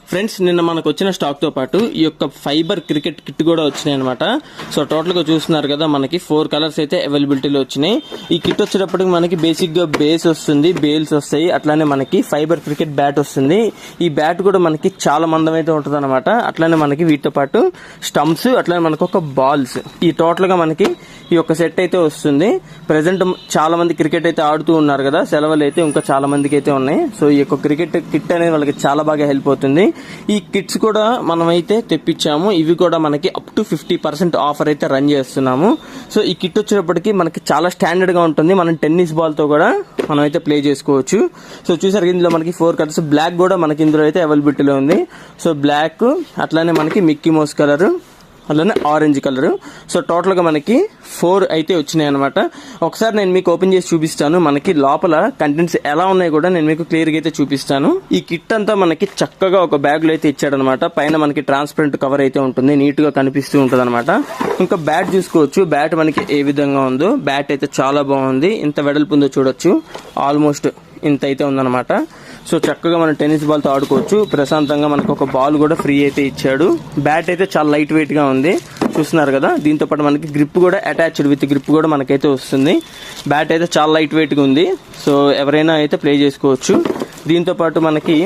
Friends నిన్న మనకు వచ్చిన స్టాక్ తో పాటు ఈ యొక్క ఫైబర్ క్రికెట్ కిట్ కూడా వచ్చినాయి అనమాట. సో టోటల్ గా చూస్తున్నారు కదా, మనకి 4 కలర్స్ అయితే అవైలబిలిటీలో వచ్చినాయి. ఈ కిట్ వచ్చేటప్పటికి మనకి బేసిక్ గా బేస్ వస్తుంది, బేల్స్ వస్తాయి, అట్లానే మనకి ఫైబర్ క్రికెట్ బ్యాట్ వస్తుంది. ఈ బ్యాట్ కూడా మనకి చాలా మందం అయితే ఉంటుంది అనమాట. అట్లానే మనకి వీటితో పాటు స్టంప్స్, అట్లానే మనకు ఒక బాల్స్, ఈ టోటల్ గా మనకి ఈ యొక్క సెట్ అయితే వస్తుంది. ప్రెసెంట్ చాలా మంది క్రికెట్ అయితే ఆడుతూ ఉన్నారు కదా, సెలవులు అయితే ఇంకా చాలా మందికి అయితే ఉన్నాయి. సో ఈ యొక్క క్రికెట్ కిట్ అనేది వాళ్ళకి చాలా బాగా హెల్ప్ అవుతుంది. ఈ కిట్స్ కూడా మనమైతే తెప్పించాము. ఇవి కూడా మనకి అప్ టు 50% ఆఫర్ అయితే రన్ చేస్తున్నాము. సో ఈ కిట్ వచ్చేటప్పటికి మనకి చాలా స్టాండర్డ్ గా ఉంటుంది. మనం టెన్నిస్ బాల్ తో కూడా మనం అయితే ప్లే చేసుకోవచ్చు. సో చూసారు, ఇందులో మనకి 4 కలర్స్, బ్లాక్ కూడా మనకి ఇందులో అయితే అవైలబిలిటీలో ఉంది. సో బ్లాక్, అట్లానే మనకి మిక్కీ మౌస్ కలర్, అలానే ఆరెంజ్ కలర్. సో టోటల్ గా మనకి 4 అయితే వచ్చినాయి అనమాట. ఒకసారి నేను మీకు ఓపెన్ చేసి చూపిస్తాను. మనకి లోపల కంటెంట్స్ ఎలా ఉన్నాయి కూడా నేను మీకు క్లియర్ గా అయితే చూపిస్తాను. ఈ కిట్ అంతా మనకి చక్కగా ఒక బ్యాగ్ లో అయితే ఇచ్చాడనమాట. పైన మనకి ట్రాన్స్పరెంట్ కవర్ అయితే ఉంటుంది, నీట్ గా కనిపిస్తూ ఉంటది అనమాట. ఇంకా బ్యాట్ చూసుకోవచ్చు, బ్యాట్ మనకి ఏ విధంగా ఉందో. బ్యాట్ అయితే చాలా బాగుంది, ఇంత వెడల్పు ఉందో చూడొచ్చు, ఆల్మోస్ట్ ఇంత అయితే ఉందన్నమాట. సో చక్కగా మనం టెన్నిస్ బాల్ తో ఆడుకోవచ్చు ప్రశాంతంగా. మనకు ఒక బాల్ కూడా ఫ్రీ అయితే ఇచ్చాడు. బ్యాట్ అయితే చాలా లైట్ వెయిట్ గా ఉంది, చూస్తున్నారు కదా. దీంతో పాటు మనకి గ్రిప్ కూడా అటాచ్డ్, విత్ గ్రిప్ కూడా మనకైతే వస్తుంది. బ్యాట్ అయితే చాలా లైట్ వెయిట్ గా ఉంది. సో ఎవరైనా అయితే ప్లే చేసుకోవచ్చు. దీంతో పాటు మనకి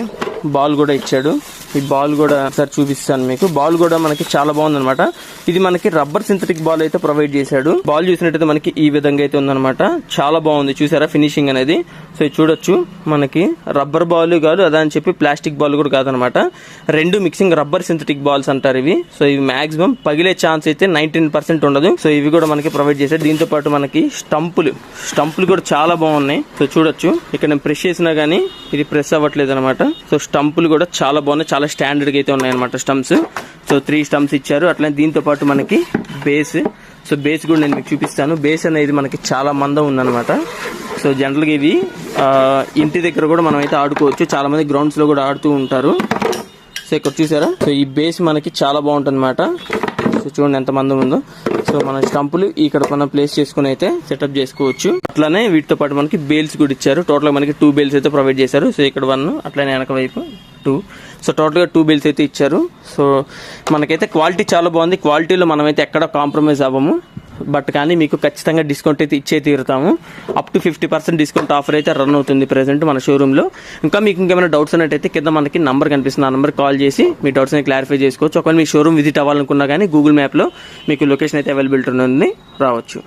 బాల్ కూడా ఇచ్చాడు. ఈ బాల్ కూడా ఒకసారి చూపిస్తాను మీకు. బాల్ కూడా మనకి చాలా బాగుంది అనమాట. ఇది మనకి రబ్బర్ సింథటిక్ బాల్ అయితే ప్రొవైడ్ చేశాడు. బాల్ చూసినట్టయితే మనకి ఈ విధంగా అయితే ఉందన్నమాట. చాలా బాగుంది, చూసారా ఫినిషింగ్ అనేది. సో ఇది చూడొచ్చు, మనకి రబ్బర్ బాల్ కాదు అదా అని చెప్పి ప్లాస్టిక్ బాల్ కూడా కాదనమాట. రెండు మిక్సింగ్ రబ్బర్ సింథటిక్ బాల్స్ అంటారు ఇవి. సో ఇవి మాక్సిమం పగిలే ఛాన్స్ అయితే 19% ఉండదు. సో ఇవి కూడా మనకి ప్రొవైడ్ చేశారు. దీంతో పాటు మనకి స్టంపులు కూడా చాలా బాగున్నాయి. సో చూడొచ్చు, ఇక్కడ నేను ప్రెస్ చేసినా గానీ ఇది ప్రెస్ అవ్వట్లేదు అనమాట. సో స్టంపులు కూడా చాలా బాగున్నాయి, చాలా స్టాండర్డ్ గా అయితే ఉన్నాయి అనమాట స్టంప్స్. సో 3 స్టంప్స్ ఇచ్చారు. అట్లనే దీంతో పాటు మనకి బేస్. సో బేస్ కూడా నేను మీకు చూపిస్తాను. బేస్ అనేది మనకి చాలా మందం ఉందన్నమాట. సో జనరల్ గా ఇవి ఇంటి దగ్గర కూడా మనం అయితే ఆడుకోవచ్చు. చాలా మంది గ్రౌండ్స్ లో కూడా ఆడుతూ ఉంటారు. సో ఇక్కడ చూసారా, సో ఈ బేస్ మనకి చాలా బాగుంటుంది అనమాట. సో చూడండి ఎంత మందం ఉందో. సో మన స్టంపులు ఇక్కడ మనం ప్లేస్ చేసుకుని అయితే సెటప్ చేసుకోవచ్చు. అట్లానే వీటితో పాటు మనకి బేల్స్ కూడా ఇచ్చారు. టోటల్ గా మనకి 2 బేల్స్ అయితే ప్రొవైడ్ చేశారు. సో ఇక్కడ 1, అట్లానే వెనక వైపు 2. సో టోటల్ గా 2 బేల్స్ అయితే ఇచ్చారు. సో మనకైతే క్వాలిటీ చాలా బాగుంది. క్వాలిటీలో మనమైతే ఎక్కడ కాంప్రమైజ్ అవ్వము. బట్ కానీ మీకు ఖచ్చితంగా డిస్కౌంట్ అయితే ఇచ్చే తీరుతాము. అప్ టు 50% డిస్కౌంట్ ఆఫర్ అయితే రన్ అవుతుంది ప్రెసెంట్ మన షోరూమ్ లో. ఇంకా మీకు ఇంకేమైనా డౌట్స్ ఉన్నట్టయితే కింద మనకి నంబర్ కనిపిస్తుంది, ఆ నంబర్ కాల్ చేసి మీ డౌట్స్ ని క్లారిఫై చేసుకోవచ్చు. ఒకవేళ మీ షోరూమ్ విజిట్ అవ్వాలనుకున్నా కానీ గూగుల్ మ్యాప్ లో మీకు లొకేషన్ అయితే అవైలబిలిటీ ఉంది, రావచ్చు.